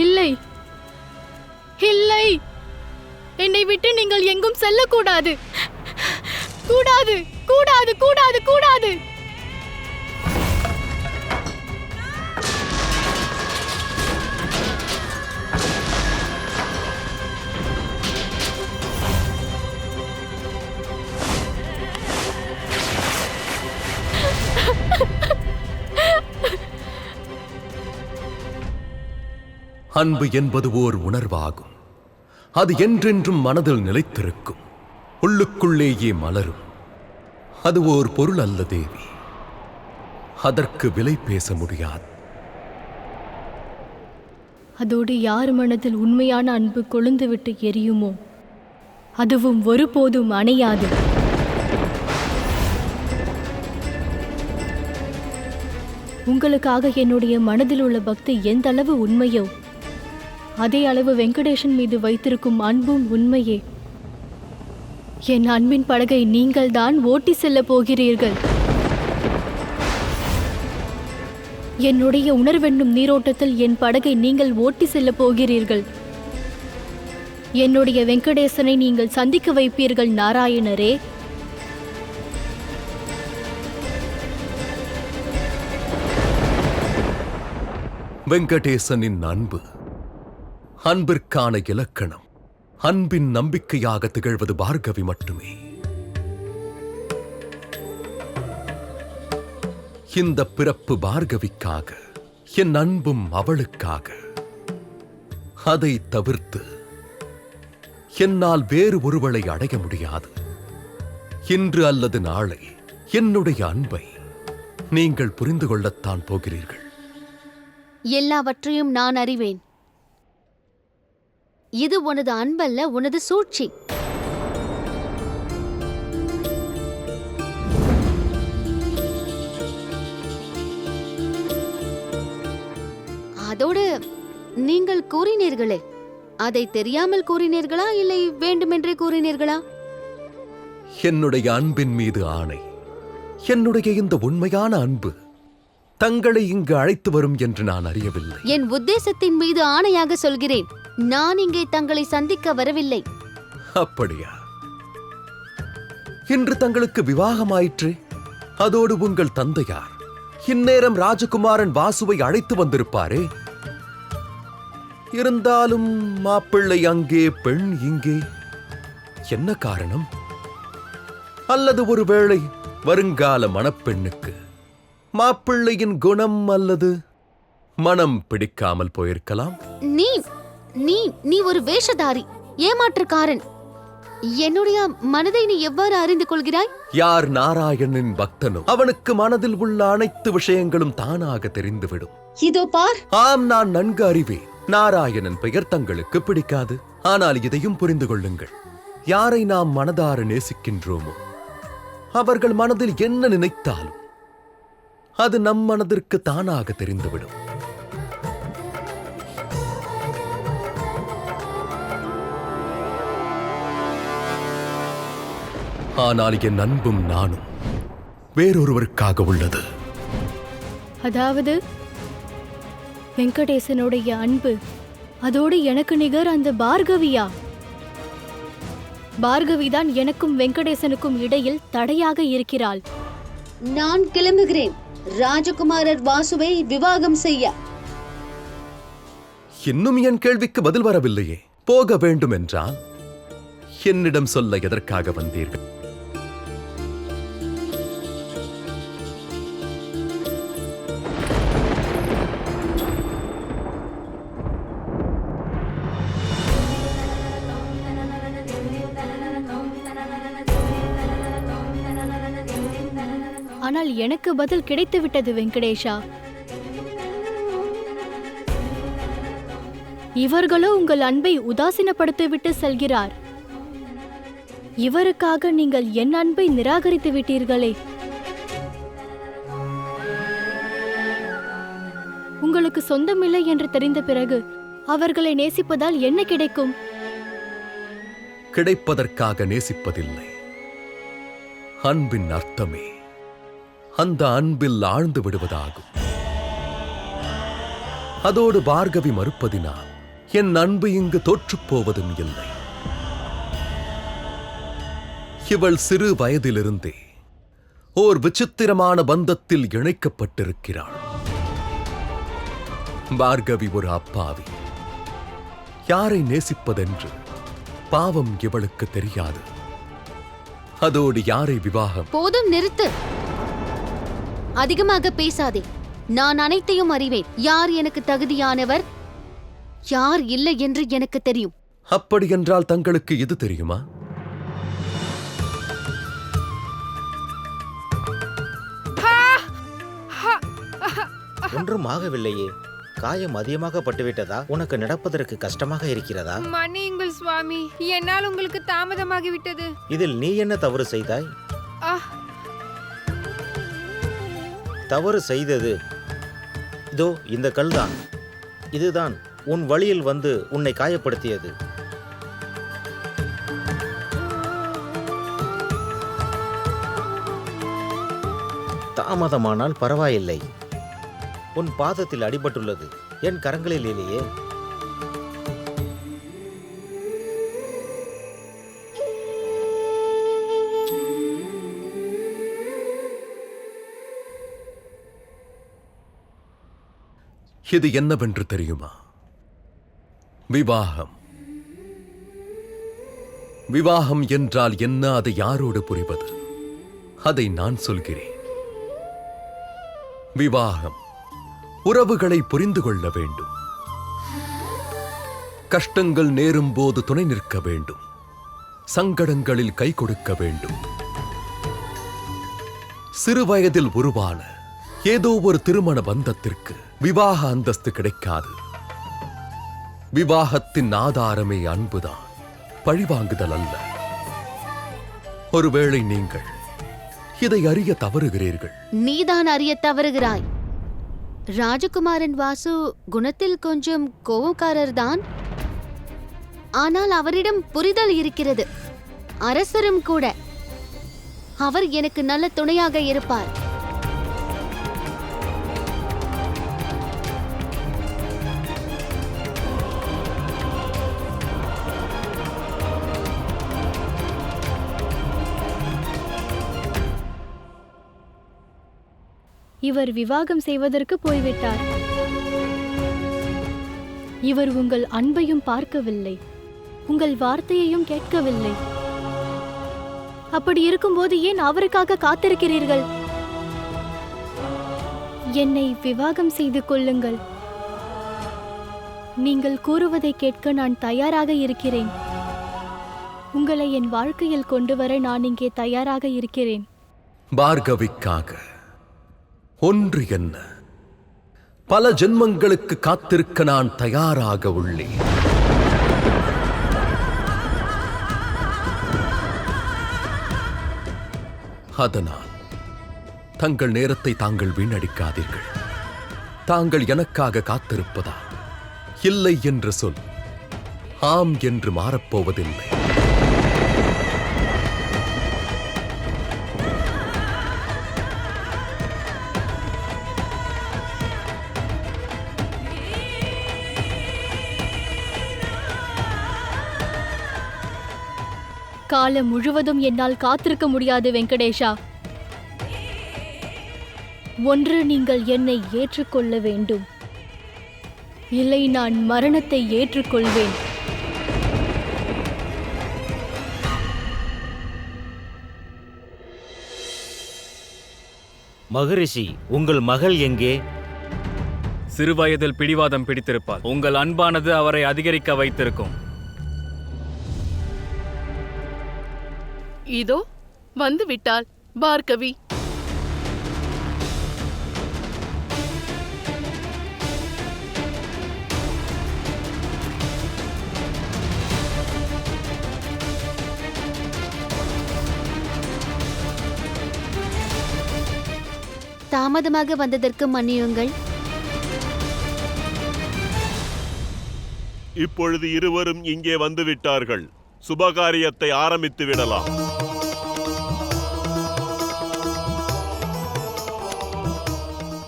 இல்லை இல்லை, என்னை விட்டு நீங்கள் எங்கும் செல்லக்கூடாது. கூடாது கூடாது கூடாது கூடாது. அன்பு என்பது ஓர் உணர்வாகும். அது என்றென்றும் மனதில் நிலைத்திருக்கும், உள்ளுக்குள்ளேயே மலரும். அது ஓர் பொருள் அல்ல தேவி, அதற்கு விலை பேச முடியாது. அதோடு யார் மனதில் உண்மையான அன்பு கொழுந்துவிட்டு எரியுமோ அதுவும் ஒருபோதும் அணையாது. உங்களுக்காக என்னுடைய மனதில் உள்ள பக்தி எந்த அளவு உண்மையோ அதே அளவு வெங்கடேசன் மீது வைத்திருக்கும் அன்பும் உண்மையே. என் அன்பின் படகை நீங்கள் தான் ஓட்டி செல்ல போகிறீர்கள். என்னுடைய உணர்வென்னும் நீரோட்டத்தில் என் படகை நீங்கள் ஓட்டி செல்ல போகிறீர்கள். என்னுடைய வெங்கடேசனை நீங்கள் சந்திக்க வைப்பீர்கள் நாராயணரே. வெங்கடேசனின் அன்பு, அன்பிற்கான இலக்கணம், அன்பின் நம்பிக்கையாக திகழ்வது பார்கவி மட்டுமே. இந்த பிறப்பு பார்கவிக்காக, என் அன்பும் அவளுக்காக. அதை தவிர்த்து என்னால் வேறு ஒருவளை அடைய முடியாது. இன்று அல்லது நாளை என்னுடைய அன்பை நீங்கள் புரிந்து கொள்ளத்தான் போகிறீர்கள். எல்லாவற்றையும் நான் அறிவேன். இது உனது அன்பல்ல, உனது சூழ்ச்சி. அதோடு நீங்கள் கூறினீர்களே, அதை தெரியாமல் கூறினீர்களா இல்லை வேண்டுமென்றே கூறினீர்களா? என்னுடைய அன்பின் மீது ஆணை, என்னுடைய இந்த உண்மையான அன்பு தங்களை இங்கு அழைத்து வரும் என்று நான் அறியவில்லை. என் உத்தேசத்தின் மீது ஆணையாக சொல்கிறேன், நான் இங்கே தங்களை சந்திக்க வரவில்லை. அப்படியா? இன்று தங்களுக்கு விவாகமாயிற்று. அதோடு உங்கள் தந்தையார் இந்நேரம் ராஜகுமாரன் வாசுவை அழைத்து வந்திருப்பாரே. இருந்தாலும் மாப்பிள்ளை அங்கே, பெண் இங்கே. என்ன காரணம்? அல்லது ஒருவேளை வருங்கால மணப்பெண்ணுக்கு மாப்பிள்ளையின் குணம் அல்லது மனம் பிடிக்காமல் போயிருக்கலாம். நீ நீ நீ ஒரு வேஷதாரி, ஏமாற்றுக்காரன். என்னுடைய மனதை நீ எவ்வாறு அறிந்து கொள்கிறாய்? யார் நாராயணனின் பக்தனோ அவனுக்கு மனதில் உள்ள அனைத்து விஷயங்களும் தானாக தெரிந்துவிடும். இதோ பார். ஆம், நான் நன்கு அறிவேன். நாராயணன் பெயர் தங்களுக்கு பிடிக்காது. ஆனால் இதையும் புரிந்து கொள்ளுங்கள், யாரை நாம் மனதார நேசிக்கின்றோமோ அவர்கள் மனதில் என்ன நினைத்தாலும் அது நம் மனதிற்கு தானாக தெரிந்துவிடும். ஆனால் என் அன்பும் நானும் வேறொருவருக்காக உள்ளது. அதாவது வெங்கடேசனுடைய அன்பு, அதோடு எனக்கு நிகர் அந்த பார்கவியா? பார்கவிதான் எனக்கும் வெங்கடேசனுக்கும் இடையில் தடையாக இருக்கிறாள். நான் கிளம்புகிறேன் ராஜகுமாரர் வாசுவை விவாகம் செய்ய. இன்னும் என் கேள்விக்கு பதில் வரவில்லையே. போக வேண்டும் என்றால் என்னிடம் சொல்ல எதற்காக வந்தீர்கள்? ஆனால் எனக்கு பதில் கிடைத்து விட்டது வெங்கடேஷா. இவர்களோ உங்கள் அன்பை உதாசீனப்படுத்திவிட்டு செல்கிறார். இவருக்காக நீங்கள் என் அன்பை நிராகரித்து விட்டீர்களே. உங்களுக்கு சொந்தமில்லை என்று தெரிந்த பிறகு அவர்களை நேசிப்பதால் என்ன கிடைக்கும்? கிடைப்பதற்காக நேசிப்பதில்லை. அன்பின் அர்த்தமே அந்த அன்பில் ஆழ்ந்து விடுவதாகும். அதோடு பார்கவி மறுப்பதினால் என் அன்பு இங்கு தோற்றுப் போவதும் இல்லை. இவள் சிறு வயதிலிருந்தே ஓர் விசித்திரமான பந்தத்தில் இணைக்கப்பட்டிருக்கிறாள். பார்கவி ஒரு அப்பாவி. யாரை நேசிப்பதென்று பாவம் இவளுக்கு தெரியாது. அதோடு யாரை விவாகம்? போதும், நிறுத்து. அதிகமாக பேசாதே. நான் அனைத்தையும் அறிவேன். யார் எனக்கு தகுதியானவர், யார் இல்லை என்று எனக்கு தெரியும். அப்படியென்றால் தங்களுக்கு இது தெரியுமா? ஒன்றும் ஆகவில்லையே. காயம் அதிகமாக பட்டுவிட்டதா? உனக்கு நடப்பதற்கு கஷ்டமாக இருக்கிறதா? மன்னியுங்கள் சுவாமி, என்னால் உங்களுக்கு தாமதமாகிவிட்டது. இதில் நீ என்ன தவறு செய்தாய்? தவறு செய்தது இதோ இந்த கல்தான். இதுதான் உன் வழியில் வந்து உன்னை காயப்படுத்தியது. தாமதமானால் பரவாயில்லை. உன் பாதத்தில் அடிபட்டுள்ளது, என் கரங்களில் இல்லையே. இது என்னவென்று தெரியுமா? விவாகம். விவாகம் என்றால் என்ன? அதை யாரோடு புரிவது? அதை நான் சொல்கிறேன். விவாகம் உறவுகளை புரிந்து கொள்ள வேண்டும். கஷ்டங்கள் நேரும் போது துணை நிற்க வேண்டும். சங்கடங்களில் கை கொடுக்க வேண்டும். சிறுவயதில் உருவான ஏதோ ஒரு திருமண பந்தத்திற்கு விவாக அந்தஸ்து கிடைக்காது. விவாகத்தின் ஆதாரமே அன்புதான், பழிவாங்குதல் அல்ல. ஒருவேளை நீங்கள் இதை அறிய தவறுகிறீர்கள். நீதான் அறிய தவறுகிறாய். ராஜகுமாரன் வாசு குணத்தில் கொஞ்சம் கோபக்காரர் தான். ஆனால் அவரிடம் புரிதல் இருக்கிறது. அரசரும் கூட. அவர் எனக்கு நல்ல துணையாக இருப்பார். இவர் விவாகம் செய்வதற்கு போய்விட்டார். இவர் உங்கள் அன்பையும் பார்க்கவில்லை, உங்கள் வார்த்தையையும் கேட்கவில்லை. அப்படி இருக்கும்போது ஏன் அவருக்காக காத்திருக்கிறீர்கள்? என்னை விவாகம் செய்து கொள்ளுங்கள். நீங்கள் கூறுவதை கேட்க நான் தயாராக இருக்கிறேன். உங்களை என் வாழ்க்கையில் கொண்டு வர நான் இங்கே தயாராக இருக்கிறேன். பார்கவிக்காக ஒன்று என்ன, பல ஜென்மங்களுக்கு காத்திருக்க நான் தயாராக உள்ளேன். அதனால் தங்கள் நேரத்தை தாங்கள் வீணடிக்காதீர்கள். தாங்கள் எனக்காக காத்திருப்பதா? இல்லை என்று சொல், ஆம் என்று மாறப்போவதில்லை. காலம் முழுவதும் என்னால் காத்திருக்க முடியாது வெங்கடேஷா. ஒன்று நீங்கள் என்னை ஏற்றுக்கொள்ள வேண்டும், இல்லை நான் மரணத்தை ஏற்றுக்கொள்வேன். மகரிஷி, உங்கள் மகள் எங்கே? சிறுவயதில் பிடிவாதம் பிடித்திருப்பார். உங்கள் அன்பானது அவரை அதிகரிக்க வைத்திருக்கும். இதோ வந்து விட்டாள் பார்கவி. தாமதமாக வந்ததற்கு மன்னியுங்கள். இப்பொழுது இருவரும் இங்கே வந்துவிட்டார்கள். சுபகாரியத்தை ஆரம்பித்து விடலாம்.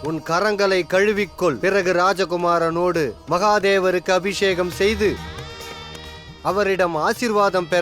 உன் கரங்களை கழுவிக்கொள். பிறகு ராஜகுமாரனோடு மகாதேவருக்கு அபிஷேகம் செய்து அவரிடம் ஆசீர்வாதம் பெற